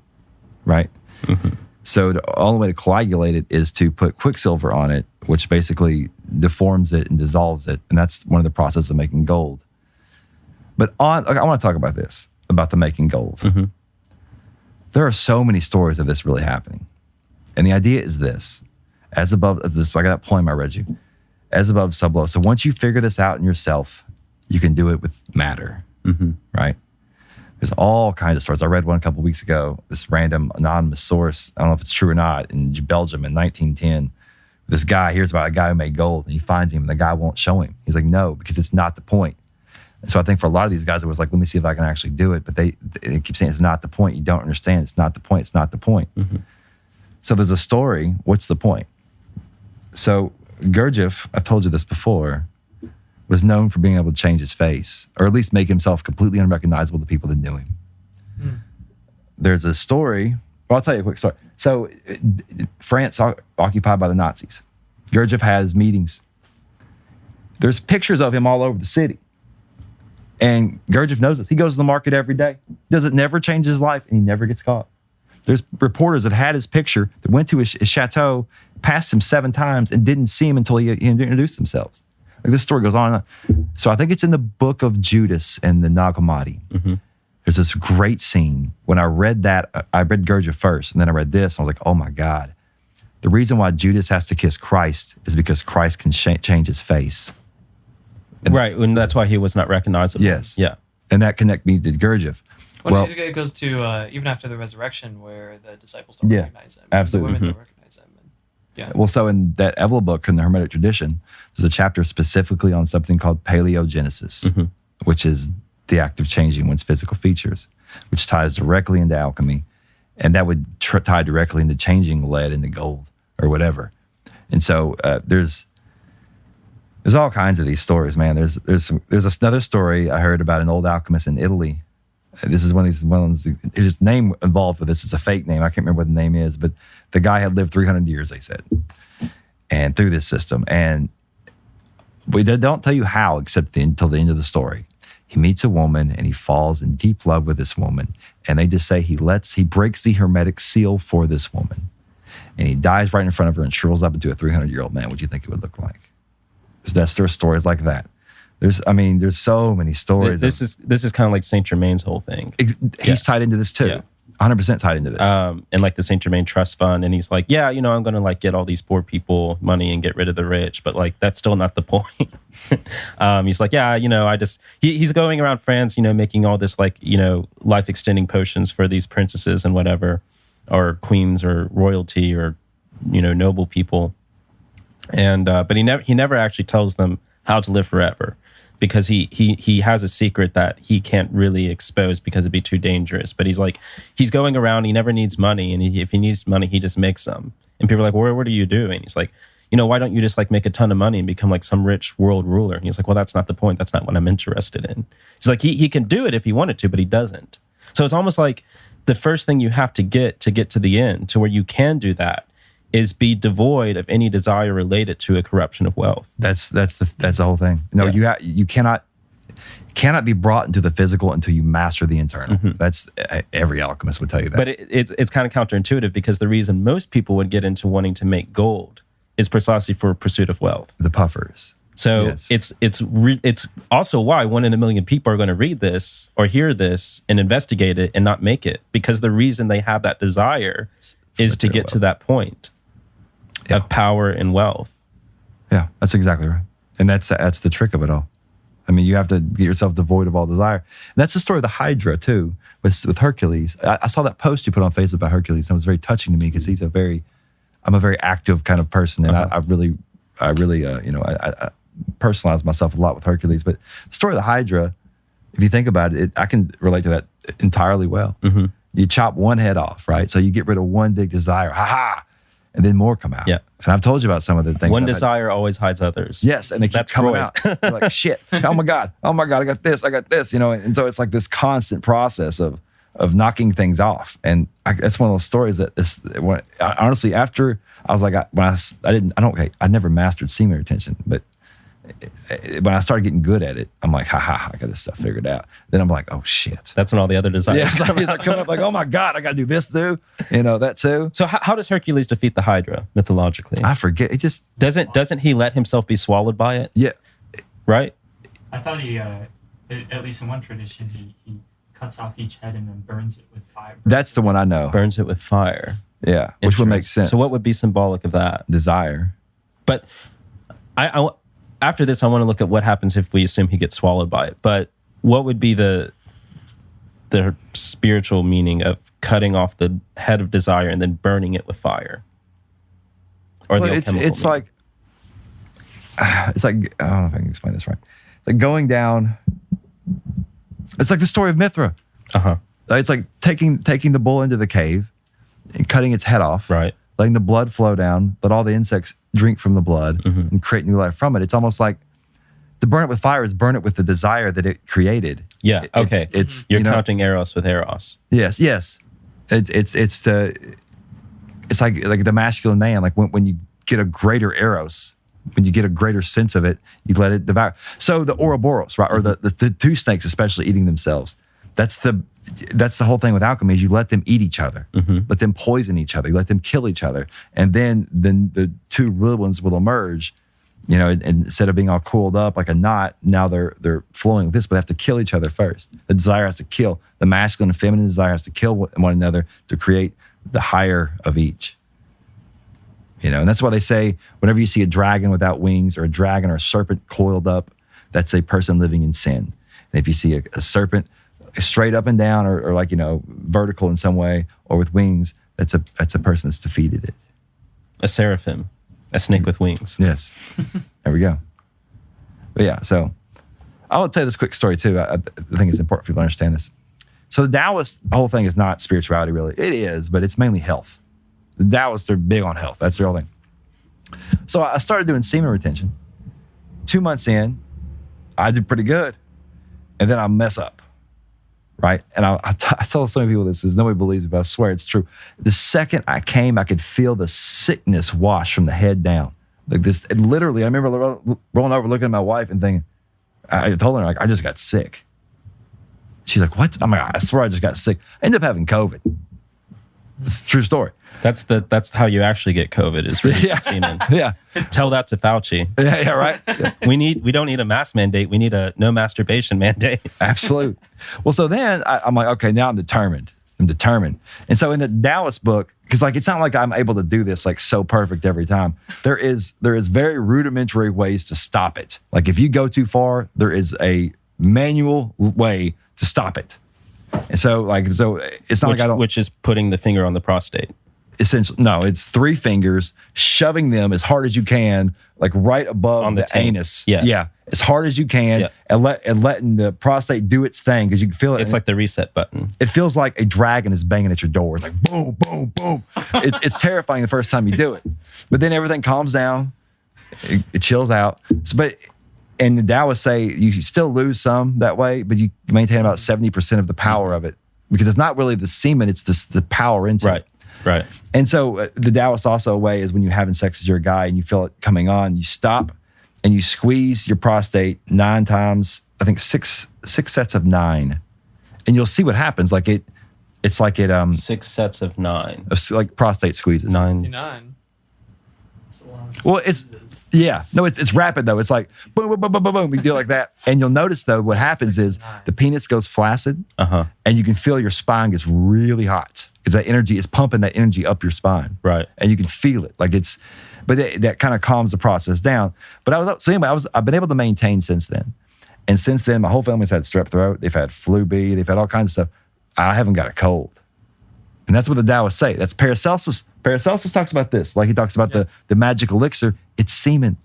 S3: right? Mm-hmm. So the only way to coagulate it is to put quicksilver on it, which basically deforms it and dissolves it. And that's one of the processes of making gold. But I want to talk about this, about the making gold. Mm-hmm. There are so many stories of this really happening. And the idea is this, I got that poem I read you, as above, so below. So once you figure this out in yourself, you can do it with matter, right? There's all kinds of stories. I read one a couple of weeks ago, this random anonymous source, I don't know if it's true or not, in Belgium in 1910. This guy hears about a guy who made gold, and he finds him, and the guy won't show him. He's like, no, because it's not the point. And so I think for a lot of these guys, it was like, let me see if I can actually do it. But they keep saying, it's not the point. You don't understand. It's not the point. It's not the point. Mm-hmm. So there's a story. What's the point? So Gurdjieff, I've told you this before, was known for being able to change his face, or at least make himself completely unrecognizable to people that knew him. Mm. There's a story. Well, I'll tell you a quick story. So France occupied by the Nazis. Gurdjieff has meetings. There's pictures of him all over the city. And Gurdjieff knows this. He goes to the market every day. Does it never change his life, and he never gets caught. There's reporters that had his picture, that went to his chateau, passed him 7 times, and didn't see him until he introduced themselves. Like, this story goes on and on. So I think it's in the book of Judas and the Nag Hammadi. Mm-hmm. There's this great scene. When I read that, I read Gurdjieff first, and then I read this, and I was like, oh my God. The reason why Judas has to kiss Christ is because Christ can change his face.
S1: Right, and that's why he was not recognizable.
S3: Yes.
S1: Yeah.
S3: And that connect me to Gurdjieff.
S4: Well, it goes to even after the resurrection, where the disciples don't recognize him.
S3: Absolutely.
S4: The women don't recognize him. Yeah.
S3: Well, so in that Evola book, in the Hermetic tradition, there's a chapter specifically on something called Paliogenesis, which is the act of changing one's physical features, which ties directly into alchemy. And that would tie directly into changing lead into gold or whatever. And so there's all kinds of these stories, man. There's another story I heard about an old alchemist in Italy. This is one of these ones. His name involved with this is a fake name. I can't remember what the name is, but the guy had lived 300 years, they said, and through this system. And they don't tell you how, except until the end of the story. He meets a woman and he falls in deep love with this woman. And they just say he breaks the hermetic seal for this woman, and he dies right in front of her and shrivels up into a 300-year-old man. What do you think it would look like? There's stories like that. There's so many stories.
S1: This is kind of like Saint Germain's whole thing.
S3: He's tied into this too.
S1: Yeah.
S3: 100% tied into this.
S1: And like the Saint Germain Trust Fund, and he's like, yeah, I'm going to like get all these poor people money and get rid of the rich, but like that's still not the point. He's like, yeah, he's going around France, making all this like life extending potions for these princesses and whatever, or queens or royalty or noble people, and but he never actually tells them how to live forever, because he has a secret that he can't really expose because it'd be too dangerous. But he's going around, he never needs money, and if he needs money, he just makes some. And people are like, well, what are you doing? He's like, why don't you just like make a ton of money and become like some rich world ruler? And he's like, well, that's not the point. That's not what I'm interested in. He's like, he can do it if he wanted to, but he doesn't. So it's almost like the first thing you have to get to the end, to where you can do that, is be devoid of any desire related to a corruption of wealth.
S3: That's the whole thing. No, you cannot be brought into the physical until you master the internal. Mm-hmm. That's every alchemist would tell you that.
S1: But it's kind of counterintuitive, because the reason most people would get into wanting to make gold is precisely for pursuit of wealth.
S3: The puffers.
S1: So
S3: Yes.
S1: it's also why 1 in a million people are going to read this or hear this and investigate it and not make it, because the reason they have that desire is to get to that point of power and wealth.
S3: Yeah, that's exactly right. And that's the trick of it all. I mean, you have to get yourself devoid of all desire. And that's the story of the Hydra too, with Hercules. I saw that post you put on Facebook about Hercules, and it was very touching to me because I'm a very active kind of person, and I really I personalize myself a lot with Hercules. But the story of the Hydra, if you think about it, I can relate to that entirely well.
S1: Mm-hmm.
S3: You chop one head off, right? So you get rid of one big desire, and then more come out.
S1: Yeah.
S3: And I've told you about some of the things.
S1: One desire always hides others.
S3: Yes, and they keep
S1: That's
S3: coming
S1: Freud.
S3: out. You're like, shit, oh my God, I got this, and so it's like this constant process of knocking things off. And that's one of those stories that honestly, after I was like, I never mastered semen retention, but when I started getting good at it, I'm like, I got this stuff figured out. Then I'm like, oh shit.
S1: That's when all the other desires.
S3: Yeah, so he's like coming up like, oh my God, I got to do this too. That too.
S1: So how does Hercules defeat the Hydra mythologically?
S3: I forget. It just
S1: Doesn't he let himself be swallowed by it?
S3: Yeah.
S1: Right?
S5: I thought he, at least in one tradition, he cuts off each head and then burns it with fire.
S3: That's the one I know.
S1: Burns it with fire.
S3: Yeah, which would make sense.
S1: So what would be symbolic of that?
S3: Desire.
S1: But I after this, I want to look at what happens if we assume he gets swallowed by it. But what would be the spiritual meaning of cutting off the head of desire and then burning it with fire? Or the alchemical meaning?
S3: It's like I don't know if I can explain this right. It's like going down. It's like the story of Mithra. It's like taking the bull into the cave and cutting its head off.
S1: Right.
S3: Letting the blood flow down, let all the insects drink from the blood and create new life from it. It's almost like to burn it with fire is burn it with the desire that it created.
S1: Yeah. Okay.
S3: It's
S1: You're counting Eros with Eros.
S3: Yes. It's like the masculine man. Like when you get a greater Eros, when you get a greater sense of it, you let it devour. So the Ouroboros, right, or the two snakes especially eating themselves. That's the whole thing with alchemy is you let them eat each other, let them poison each other, you let them kill each other, and then the two real ones will emerge. And instead of being all coiled up like a knot, now they're flowing with this, but they have to kill each other first. The desire has to kill. The masculine and feminine desire has to kill one another to create the higher of each. And that's why they say whenever you see a dragon without wings or a dragon or a serpent coiled up, that's a person living in sin. And if you see a serpent straight up and down or like, vertical in some way or with wings, that's a person that's defeated it.
S1: A seraphim, a snake with wings.
S3: Yes. There we go. But yeah, so I will tell you this quick story too. I think it's important for people to understand this. So the Taoist, the whole thing is not spirituality really. It is, but it's mainly health. The Taoists are big on health. That's their whole thing. So I started doing semen retention. 2 months in, I did pretty good. And then I mess up. Right? And I tell so many people this, nobody believes it, but I swear it's true. The second I came, I could feel the sickness wash from the head down. Like this, and literally, I remember rolling over, looking at my wife and thinking, I told her, like, I just got sick. She's like, what? I'm like, I swear I just got sick. I ended up having COVID. It's a true story.
S1: That's how you actually get COVID is releasing semen.
S3: Yeah.
S1: Tell that to Fauci.
S3: Yeah, right. Yeah.
S1: We don't need a mask mandate. We need a no masturbation mandate.
S3: Absolute. Well, so then I'm like, okay, now I'm determined. And so in the Taoist book, because like it's not like I'm able to do this like so perfect every time. There is very rudimentary ways to stop it. Like if you go too far, there is a manual way to stop it. And so it's not like I don't.
S1: Which is putting the finger on the prostate.
S3: Essentially, no, it's 3 fingers, shoving them as hard as you can, like right above
S1: on the
S3: anus.
S1: Yeah,
S3: as hard as you can, and letting the prostate do its thing because you can feel it.
S1: It's like the reset button.
S3: It feels like a dragon is banging at your door. It's like boom, boom, boom. It's terrifying the first time you do it, but then everything calms down, it chills out. And the Taoists say you still lose some that way, but you maintain about 70% of the power of it because it's not really the semen; it's the power into it.
S1: Right.
S3: And so the Taoist also way is when you're having sex with your guy and you feel it coming on, you stop and you squeeze your prostate 9 times, I think 6 sets of 9. And you'll see what happens. Like it's like
S1: 6 sets of 9.
S3: Like prostate squeezes.
S1: 9.
S4: 9.
S3: Well, Yeah, no, it's rapid though. It's like boom, boom, boom, boom, boom, boom. We do it like that, and you'll notice though what happens is the penis goes flaccid, and you can feel your spine gets really hot because that energy is pumping that energy up your spine,
S1: Right.
S3: And you can feel it, like it's, but that kind of calms the process down. But I've been able to maintain since then, and since then my whole family's had strep throat, they've had flu B, they've had all kinds of stuff. I haven't got a cold. And that's what the Taoists say. That's Paracelsus. Paracelsus talks about this. Like he talks about the magic elixir. It's semen.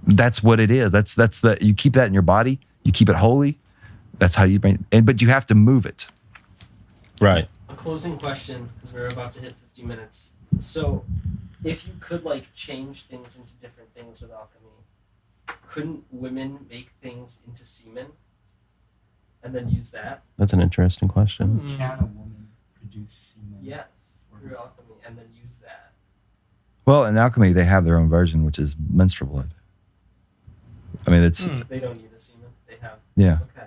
S3: That's what it is. That's the, you keep that in your body. You keep it holy. That's how you bring, but you have to move it.
S1: Right.
S2: A closing question, because we're about to hit 50 minutes. So, if you could like change things into different things with alchemy, couldn't women make things into semen and then use that?
S1: That's an interesting question.
S5: Can a woman produce semen?
S2: Yes, through alchemy, and then use that.
S3: Well, in alchemy, they have their own version, which is menstrual blood. I mean, it's,
S2: They don't need the semen. They have.
S3: yeah.
S2: Okay.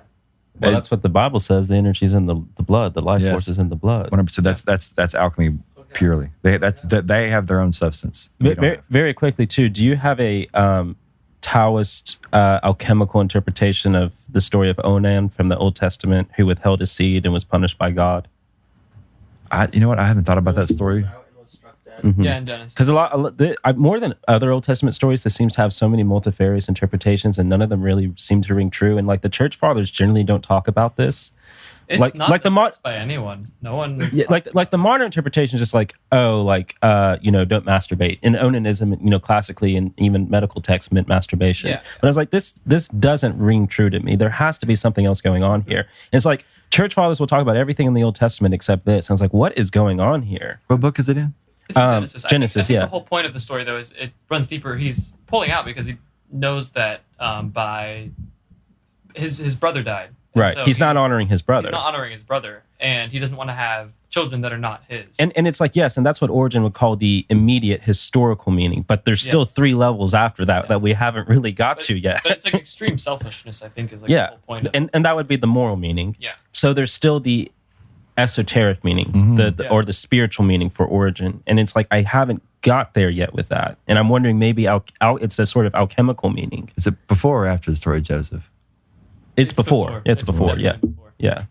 S1: Well, that's what the Bible says. The energy's in the blood. The life force is in the blood.
S3: 100%. That's alchemy purely. They have their own substance.
S1: Very quickly, too, do you have a Taoist alchemical interpretation of the story of Onan from the Old Testament, who withheld his seed and was punished by God?
S3: You know what? I haven't thought about that story.
S4: Yeah, and Genesis.
S1: Because more than other Old Testament stories, this seems to have so many multifarious interpretations, and none of them really seem to ring true. And like the church fathers generally don't talk about this.
S4: It's not discussed by anyone. No one.
S1: Yeah, like the modern interpretation is just like, don't masturbate. In Onanism, classically, and even medical texts meant masturbation.
S4: Yeah.
S1: But I was like, this doesn't ring true to me. There has to be something else going on here. And it's like church fathers will talk about everything in the Old Testament except this. And I was like, what is going on here?
S3: What book is it in?
S4: It's in Genesis.
S1: Genesis,
S4: I think
S1: yeah.
S4: The whole point of the story, though, is it runs deeper. He's pulling out because he knows that by his brother died. And
S1: Right.
S4: so
S1: He's not honoring his brother.
S4: He's not honoring his brother, and he doesn't want to have children that are not his.
S1: And it's like, yes, and that's what Origen would call the immediate historical meaning. But there's still 3 levels after that we haven't really got to yet.
S4: But it's like extreme selfishness, I think, is like the whole point of it.
S1: And that would be the moral meaning.
S4: Yeah.
S1: So there's still the esoteric meaning, or the spiritual meaning for Origen. And it's like, I haven't got there yet with that. And I'm wondering maybe it's a sort of alchemical meaning.
S3: Is it before or after the story of Joseph?
S1: It's before. It's before, yeah.
S4: definitely before.
S1: Yeah.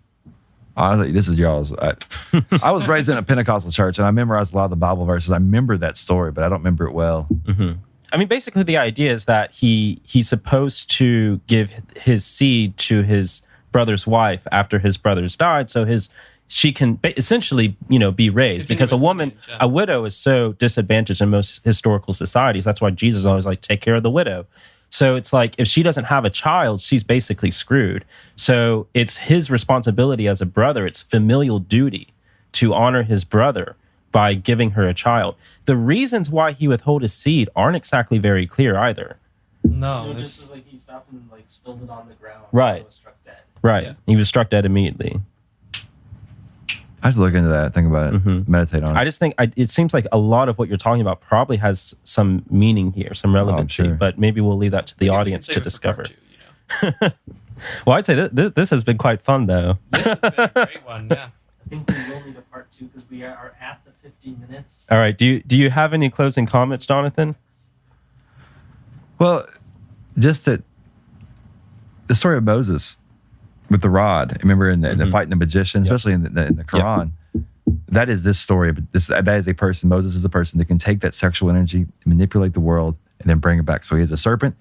S3: Honestly, this is y'all's. I was raised in a Pentecostal church, and I memorized a lot of the Bible verses. I remember that story, but I don't remember it well.
S1: I mean, basically the idea is that he's supposed to give his seed to his brother's wife after his brothers died, so she can essentially, be raised. Because a widow is so disadvantaged in most historical societies. That's why Jesus always like, take care of the widow. So it's like, if she doesn't have a child, she's basically screwed. So it's his responsibility as a brother. It's familial duty to honor his brother by giving her a child. The reasons why he withheld his seed aren't exactly very clear either.
S4: No,
S2: Just as like he stopped and like spilled it on the ground.
S1: Right.
S2: And was struck dead.
S1: Right.
S4: Yeah.
S1: He was struck dead immediately.
S3: I have to look into that, think about it, meditate on it.
S1: I just think it seems like a lot of what you're talking about probably has some meaning here, some relevancy,
S3: sure.
S1: but maybe we'll leave that to the audience to discover. Well, I'd say this has been quite fun, though.
S4: This has been a great one, yeah.
S2: I think we will need a part 2 because we are at the 15 minutes.
S1: All right. Do you have any closing comments, Jonathan?
S3: Well, just that the story of Moses with the rod, remember in the fighting the magician, especially in the Quran, that is this story. But that is a person, Moses is a person that can take that sexual energy, manipulate the world, and then bring it back. So he has a serpent,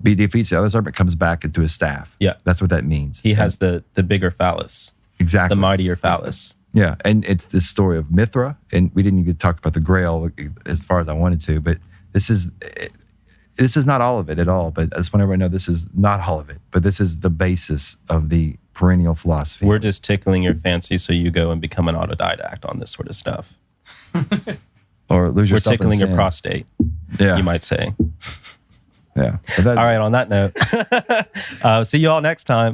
S3: he defeats the other serpent, comes back into his staff.
S1: Yeah.
S3: That's what that means.
S1: He has the bigger phallus,
S3: Exactly.
S1: the mightier phallus.
S3: Yeah, and it's this story of Mithra, and we didn't even talk about the Grail as far as I wanted to, but this is not all of it at all. But I just want everyone to know this is not all of it, but this is the basis of the perennial philosophy.
S1: We're just tickling your fancy so you go and become an autodidact on this sort of stuff.
S3: Or lose
S1: We're
S3: yourself in
S1: tickling your
S3: sin.
S1: prostate,
S3: Yeah,
S1: you might say.
S3: yeah. But that-
S1: All right, on that note, see you all next time.